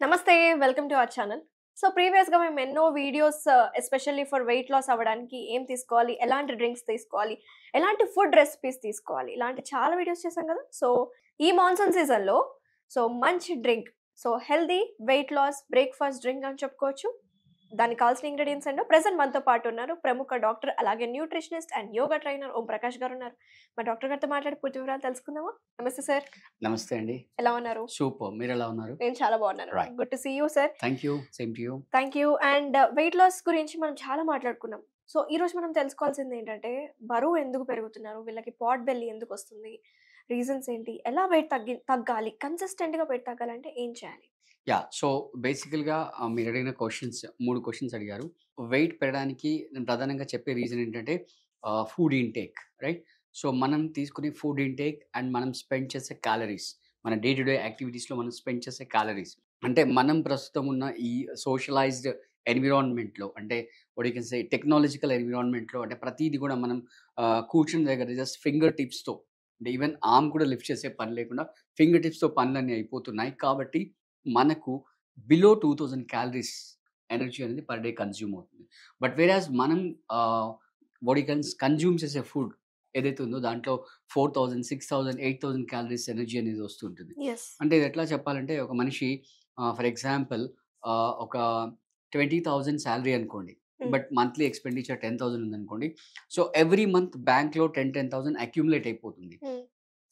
నమస్తే. Welcome to our channel. So, ప్రీవియస్‌గా మేము ఎన్నో videos especially for weight loss అవ్వడానికి ఏం తీసుకోవాలి? ఎలాంటి డ్రింక్స్ తీసుకోవాలి? ఎలాంటి ఫుడ్ రెసిపీస్ తీసుకోవాలి? ఇలాంటి చాలా వీడియోస్ చేశాం కదా! సో, ఈ మాన్సూన్ సీజన్‌లో మంచి drink. Healthy weight loss breakfast drink అని చెప్పుకోవచ్చు. దానికి కావాల్సిన ఇంగ్రీడియెంట్స్ ఏంటో ప్రెజెంట్ మనతో పాటు ఉన్నారు. ప్రముఖ డాక్టర్ అలాగే nutritionist and yoga trainer Om Prakash గారు ఉన్నారు. మరి డాక్టర్ గారితో మాట్లాడి పూర్తి వివరాలు తెలుసుకుందామా? నమస్తే సార్. నమస్తే అండి. ఎలా ఉన్నారు? సూపర్. మీరెలా ఉన్నారు? నేను చాలా బాగున్నాను. Right. Good to see you sir. Thank you. Same to you. Thank you. And weight loss గురించి మనం చాలా మాట్లాడుకున్నాం. సో, ఈరోజు మనం తెలుసుకోవాల్సింది ఏంటంటే, బరువు ఎందుకు పెరుగుతున్నారు? వీళ్ళకి పాట్ బెల్లీ ఎందుకొస్తుంది? రీజన్స్ ఏంటి? ఎలా వెయిట్ తగ్గాలి? కన్సిస్టెంట్‌గా వెయిట్ తగ్గాలంటే ఏం చేయాలి? యాహ్! సో, బేసికల్‌గా మీరడిగిన క్వెషన్స్ 3 క్వెషన్స్ అడిగారు. వెయిట్ పెరగడానికి నేను ప్రధానంగా చెప్పే రీజన్ ఏంటంటే ఫుడ్ ఇంటేక్ రైట్? సో, మనం తీసుకునే ఫుడ్ ఇంటేక్ అండ్ మనం స్పెండ్ చేసే క్యాలరీస్. మన డే టు డే యాక్టివిటీస్‌లో మనం స్పెండ్ చేసే క్యాలరీస్. అంటే మనం ప్రస్తుతం ఉన్న ఈ సోషలైజ్డ్ ఎన్విరాన్మెంట్‌లో అంటే what you can say technological ఎన్విరాన్మెంట్‌లో అంటే ప్రతీది కూడా మనం కూర్చున్న దగ్గర జస్ట్ ఫింగర్ టిప్స్‌తో అంటే ఈవెన్ ఆర్మ్ కూడా లిఫ్ట్ చేసే పని లేకుండా ఫింగర్ టిప్స్‌తో పనులన్నీ అయిపోతున్నాయి. కాబట్టి మనకు బిలో 2000 క్యాలరీస్ ఎనర్జీ అనేది పర్ డే కన్జ్యూమ్ అవుతుంది. బట్ వేరాజ్ మనం వాట్ యూ కెన్ కన్జ్యూమ్ చేసే ఫుడ్ ఏదైతే ఉందో దాంట్లో 4000, 6000, 8000 క్యాలరీస్ ఎనర్జీ అనేది వస్తుంటుంది. యెస్. అంటే ఇది ఎట్లా చెప్పాలంటే ఒక మనిషి ఫర్ ఎగ్జాంపుల్ ఒక 20,000 సాలరీ అనుకోండి. హ్మ్. బట్ మంత్లీ ఎక్స్‌పెండిచర్ 10,000 ఉందనుకోండి. సో, ఎవ్రీ మంత్ బ్యాంక్‌లో 10,000 అక్యుములేట్ అయిపోతుంది. Hmm.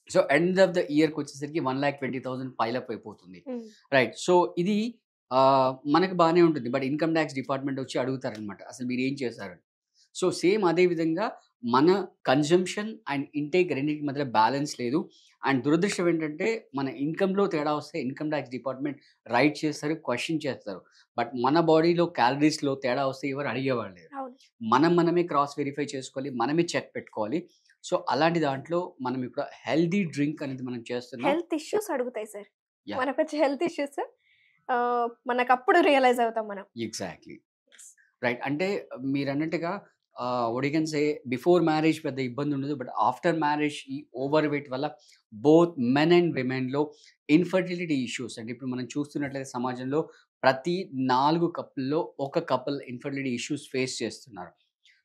So, end of the ఇయర్‌కొచ్చేసరికి 1,20,000 పైలప్ అయిపోతుంది. హ్మ్. రైట్. సో, ఇది మనకు బానే ఉంటుంది. బట్ ఇన్‌కమ్ టాక్స్ డిపార్ట్‌మెంట్ వచ్చి అడుగుతారనమాట. అసలు మీరేం చేశారని. సో, సేమ్ అదే విధంగా మన కన్జంప్షన్ అండ్ ఇంటేక్ రెండిటి మధ్య బ్యాలెన్స్ లేదు. అండ్ దురదృష్టం ఏంటంటే మన ఇన్‌కమ్‌లో తేడా వస్తే ఇన్‌కమ్ టాక్స్ డిపార్ట్‌మెంట్ రైట్ చేస్తారు, క్వెషన్ చేస్తారు. బట్ మన బాడీలో క్యాలరీస్‌లో తేడా వస్తే ఎవరు అడిగేవాళ్ళు లేరు. అవును. మనమే క్రాస్ వెరిఫై చేసుకోవాలి. మనమే చెక్ పెట్టుకోవాలి. సో, అలాంటి దాంట్లో మనం ఇప్పుడు హెల్తీ డ్రింక్ అనేది మనం చేస్తున్నాం. హెల్త్ ఇష్యూస్ అడుగుతాయి సార్. యాహ్! మనకొచ్చే హెల్త్ ఇష్యూస్ మనకప్పుడు రియలైజ్ అవుతాం మనం. ఎగ్జాక్ట్‌లీ. రైట్. అంటే మీరన్నట్టుగా what you can say before marriage పెద్ద ఇబ్బందుండదు. బట్ ఆఫ్టర్ మ్యారేజ్ ఈ ఓవర్ వెయిట్ వల్ల బోత్ మెన్ అండ్ విమెన్‌లో ఇన్‌ఫర్టిలిటీ ఇష్యూస్ అంటే ఇప్పుడు మనం చూస్తున్నట్లయితే సమాజంలో ప్రతి 4 కపుల్‌లో ఒక కపుల్ ఇన్‌ఫర్టిలిటీ ఇష్యూస్ ఫేస్ చేస్తున్నారు.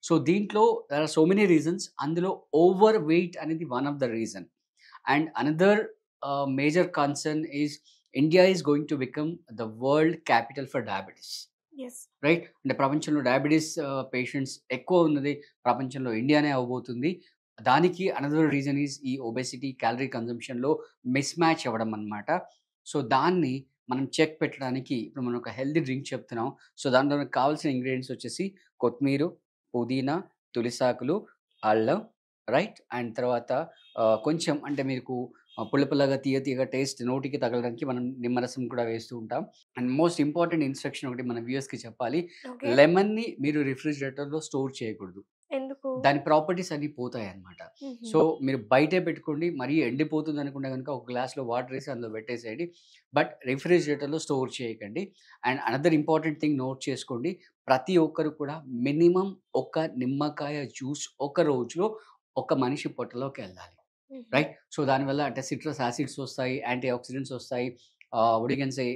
సో, దీంట్లో there are so many reasons. అందులో ఓవర్ వెయిట్ అనేది one of the reason. And another major concern is India is going to become the world capital for diabetes. Yes. Right. అంటే ప్రపంచంలో diabetes patients ఎక్కువ ఉన్నది ప్రపంచంలో ఇండియానే అవ్వబోతుంది. దానికి అనదర్ రీజన్ ఈస్ ఈ ఒబెసిటీ, క్యాలరీ కన్జంప్షన్‌లో మిస్ మ్యాచ్ అవ్వడం అన్నమాట. సో, దాన్ని మనం చెక్ పెట్టడానికి ఇప్పుడు మనం ఒక హెల్తీ డ్రింక్ చెప్తున్నాం. సో, దాంట్లో మనకు కావాల్సిన ఇంగ్రీడియెంట్స్ వచ్చేసి కొత్తిమీరు, పుదీనా, తులసాకులు, అల్లం రైట్. అండ్ తర్వాత కొంచెం అంటే మీకు పుల్ల పుల్లగా, తీయగా టేస్ట్ నోటికి తగలడానికి మనం నిమ్మరసం కూడా వేస్తూ ఉంటాం. అండ్ మోస్ట్ ఇంపార్టెంట్ ఇన్‌స్ట్రక్షన్ ఒకటి మన వ్యూయర్స్‌కి చెప్పాలి. ఓకే. లెమన్‌ని మీరు రిఫ్రిజిరేటర్‌లో స్టోర్ చేయకూడదు. ఎందుకు? దాని ప్రాపర్టీస్ అన్నీ పోతాయన్నమాట. హుహు. సో, మీరు బయటే పెట్టుకోండి. మరీ ఎండిపోతుంది అనుకుంటే గనుక ఒక గ్లాస్‌లో వాటర్ ఏసి అందులో పెట్టేసేయండి. బట్ రిఫ్రిజిరేటర్‌లో స్టోర్ చేయకండి. And another important thing note చేసుకోండి. ప్రతి ఒక్కరు కూడా మినిమమ్ ఒక నిమ్మకాయ జ్యూస్ ఒక రోజులో ఒక మనిషి పొట్టలోకెళ్ళాలి. హుహు. రైట్. సో, దానివల్ల అంటే సిట్రస్ యాసిడ్స్ వస్తాయి, యాంటీ ఆక్సిడెంట్స్ వస్తాయి. What you can say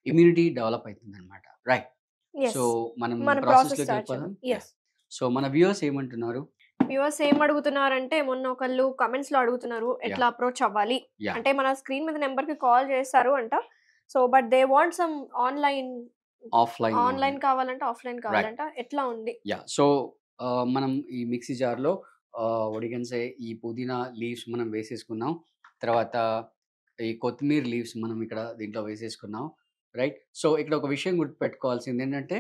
immunity develop అయితుందన్నమాట. రైట్. So, yes. మనం మన ప్రాసెస్ ప్రాసెస్‌లోకి స్టార్ట్ వెళ్ళిపోదాం. చేద్దాం. యాహ్! యెస్. సో, మన వ్యూవర్స్ ఏమంటున్నారు? వ్యూవర్స్ ఏం అడుగుతున్నారంటే మొన్న ఒకళ్ళు కామెంట్స్‌లో అడుగుతున్నారు. యాహ్! ఎట్లా అప్రోచ్ అవ్వాలి? యాహ్! అంటే మన స్క్రీన్ మీద నంబర్‌కి కాల్ చేస్తారు అంట. So, but they want some online offline online కావాలంట, ఆఫ్‌లైన్ రైట్. కావాలంట. ఎట్లా ఉంది? యాహ్! సో, మనం ఈ మిక్సీ జార్‌లో వాట్ యూ కెన్ సే ఈ పుదీనా లీవ్స్ మనం వేసేసుకున్నాం. తర్వాత ఈ కొత్తిమీర లీవ్స్ మనం ఇక్కడ దీంట్లో వేసేసుకున్నాం. రైట్. సో, ఇక్కడ ఒక విషయం గుర్తుపెట్టుకోవాల్సిందేంటంటే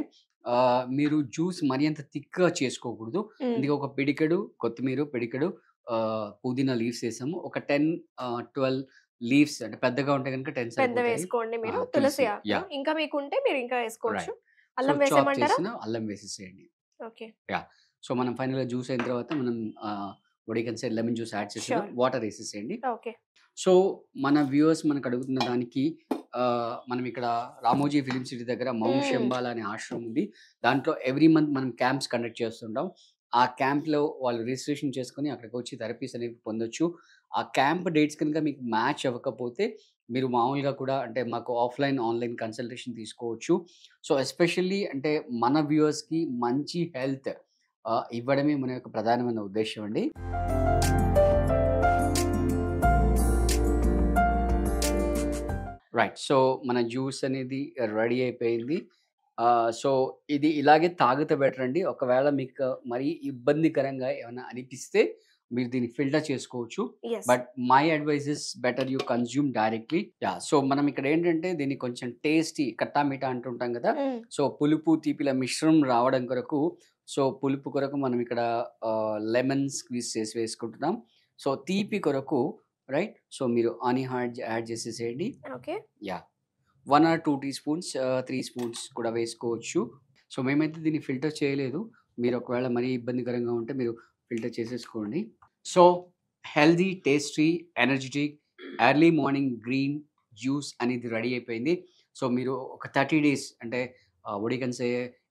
మీరు జ్యూస్ మరీ అంత థిక్‌గా చేసుకోకూడదు. హ్మ్. ఇందులో ఒక పిడికెడు కొత్తిమీర, పిడికెడు పుదీనా లీవ్స్ ఏసాము. ఒక 10 12 లీవ్స్ అంటే పెద్దగా ఉంటే గనుక 10 పెద్దవి సరిపోతాయి. వేసుకోండి మీరు. తులసి తులసి. ఆకులు. యాహ్! ఇంకా మీకుంటే మీరు ఇంకా వేసుకోవచ్చు. రైట్. సో, అల్లం చాప్ వేసేయమంటారా? చేసిన అల్లం వేసేసేయండి. ఓకే. యాహ్! సో, మనం ఫైనల్‌గా జ్యూస్ అయిన తర్వాత మనం what you can say lemon juice add చేసేద్దాం. ష్యూర్. వాటర్ ఏసేసేయండి. ఓకే. సో, మన వ్యూవర్స్ మనకు అడుగుతున్న దానికి మనం ఇక్కడ రామోజీ ఫిల్మ్ సిటీ దగ్గర మౌంట్ హ్మ్. షంబాలా అనే ఆశ్రమం ఉంది. దాంట్లో ఎవ్రీ మంత్ మనం క్యాంప్స్ కండక్ట్ చేస్తుంటాం. ఆ క్యాంప్‌లో వాళ్ళు రిజిస్ట్రేషన్ చేసుకొని అక్కడికొచ్చి థెరపీస్ అనేవి పొందొచ్చు. ఆ క్యాంప్ డేట్స్ కనుక మీకు మ్యాచ్ అవ్వకపోతే మీరు మామూలుగా కూడా అంటే మాకు ఆఫ్‌లైన్, ఆన్‌లైన్ కన్సల్టేషన్ తీసుకోవచ్చు. సో, ఎస్పెషల్లీ అంటే మన వ్యూవర్స్‌కి మంచి హెల్త్ ఇవ్వడమే మన యొక్క ప్రధానమైన ఉద్దేశ్యం అండి. రైట్. సో, మన జ్యూస్ అనేది రెడీ అయిపోయింది. సో, ఇది ఇలాగే తాగితే బెటర్ అండి. ఒకవేళ మీకు మరీ ఇబ్బందికరంగా ఏమన్నా అనిపిస్తే మీరు దీన్ని ఫిల్టర్ చేసుకోవచ్చు. Yes. But my advice is better you consume directly. Yeah! So, మనం ఇక్కడ ఏంటంటే దీన్ని కొంచెం టేస్టీ కట్టా మీఠా అంటుంటాం కదా! హ్మ్. సో, పులుపు, తీపిల మిశ్రమం రావడం కొరకు సో, పులుపు కొరకు మనం ఇక్కడ లెమన్ స్క్వీజ్ చేసి వేసుకుంటున్నాం. సో, తీపి కొరకు రైట్. సో, మీరు హనీ యాడ్ చేసేసేయండి. Okay. Yeah! 1 or 2 teaspoons 3 spoons కూడా వేసుకోవచ్చు. సో, మేమైతే దీన్ని ఫిల్టర్ చేయలేదు. మీరు ఒకవేళ మరీ ఇబ్బందికరంగా ఉంటే మీరు ఫిల్టర్ చేసేసుకోండి. So, healthy, tasty, energetic early morning green juice అనేది రెడీ అయిపోయింది. సో, మీరు ఒక 30 డేస్ అంటే what you can say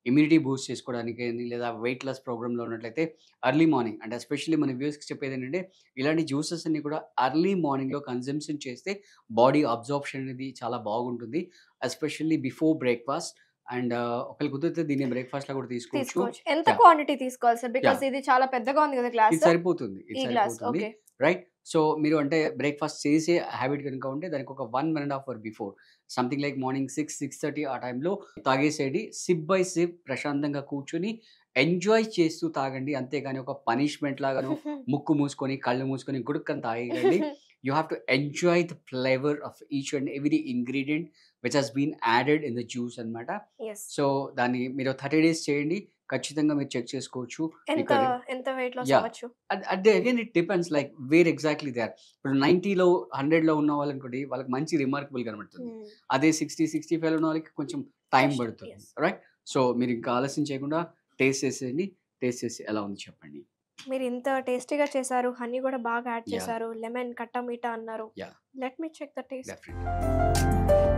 immunity Boost చేసుకోవడానికి గాని లేదా వెయిట్ లాస్ ప్రోగ్రామ్‌లో ఉన్నట్లయితే ఎర్లీ మార్నింగ్ అంటే ఎస్పెషల్లీ మన వ్యూవర్స్‌కి చెప్పేదేంటంటే ఇలాంటి జ్యూసెస్ అన్నీ కూడా ఎర్లీ మార్నింగ్‌లో కన్జంప్షన్ చేస్తే బాడీ అబ్జార్ప్షన్ అనేది చాలా బాగుంటుంది. ఎస్పెషల్లీ బిఫోర్ బ్రేక్‌ఫాస్ట్ అండ్ ఒకవేళ కుదిరితే దీన్ని బ్రేక్‌ఫాస్ట్‌లా కూడా తీసుకోవచ్చు. తీసుకోవచ్చు. ఎంత యాహ్! క్వాంటిటీ తీసుకోవాలి సార్? యాహ్! బికాజ్ ఇది చాలా పెద్దగా ఉంది కదా గ్లాస్. ఇది సరిపోతుంది. ఇది ఈ గ్లాస్. సరిపోతుంది. ఓకే. రైట్. సో, మీరు అంటే బ్రేక్‌ఫాస్ట్ చేసే హాబిట్ గనుక ఉంటే దానికి ఒక 1, 1 ½ hour before something like morning 6, 6:30 ఆ టైంలో తాగేసేయండి. సిప్ బై సిప్ ప్రశాంతంగా కూర్చొని ఎంజాయ్ చేస్తూ తాగండి. అంతేగాని ఒక పనిష్మెంట్ లాగానో ముక్కు మూసుకొని, కళ్ళు మూసుకొని గుడుక్కని తాగేయకండి. You have to enjoy the flavour of each and every ingredient which has been added in the juice అన్నమాట. యెస్. సో, దాన్ని మీరు 30 డేస్ చేయండి. ఖచ్చితంగా మీరు చెక్ చేసుకోవచ్చు. ఎంత మీకు ఎంత వెయిట్ లాస్ యాహ్! అవ్వచ్చు? అదే again it depends like where exactly they are. ఇప్పుడు 90లో, 100లో ఉన్న వాళ్ళనుకోండి వాళ్ళకి మంచి రిమార్కబుల్ కనబడుతుంది. హ్మ్. అదే 60, 65లో ఉన్న వాళ్ళకి కొంచెం టైం కష్టం. పడుతుంది. యెస్. రైట్. సో, మీరు ఇంకా ఆలస్యం చేయకుండా టేస్ట్ చేసేయండి. టేస్ట్ చేసి ఎలా ఉంది చెప్పండి. మీరు ఇంత టేస్టీగా చేశారు. హనీ కూడా బాగా యాడ్ యాహ్! చేశారు. లెమన్, కట్టా మీఠా అన్నారు. Yeah! Let me check the taste. Definitely.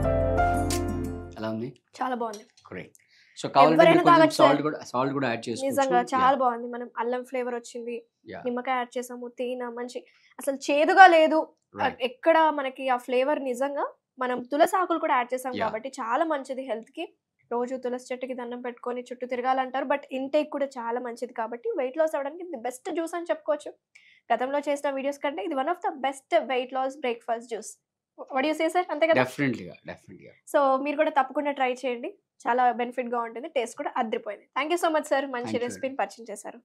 ఎలా ఉంది? చాలా బాగుంది. గ్రేట్. సో, కావాలంటే ఎవరైనా మీరు కొంచెం తాగొచ్చు సార్. సాల్ట్ కూడా యాడ్ చేసుకోవచ్చు. నిజంగా యాహ్! చాలా బాగుంది. మనం అల్లం ఫ్లేవర్ వచ్చింది. యాహ్! నిమ్మకాయ యాడ్ చేసాము. తేనె మంచి అసలు చేదుగా లేదు. రైట్. ఎక్కడ మనకి ఆ ఫ్లేవర్ నిజంగా మనం తులసి ఆకులు కూడా యాడ్ చేసాం యాహ్! కాబట్టి చాలా మంచిది హెల్త్‌కి. రోజు తులసి చెట్టుకి దండం పెట్టుకొని చుట్టూ తిరగాలంటారు. బట్ ఇంటేక్ కూడా చాలా మంచిది కాబట్టి వెయిట్ లాస్ అవ్వడానికి ఇది బెస్ట్ జ్యూస్ అని చెప్పుకోవచ్చు. గతంలో చేసిన వీడియోస్ కంటే ఇది one of the best weight loss breakfast juice. What you say sir? అంతే కదా? డెఫినెట్‌లీగా. సో, మీరు కూడా తప్పకుండా ట్రై చేయండి. చాలా బెనిఫిట్‌గా ఉంటుంది. టేస్ట్ కూడా అదిరిపోయింది. Thank you so much sir. మంచి థాంక్ యూ అండి. రెసిపీని పరిచయం చేశారు.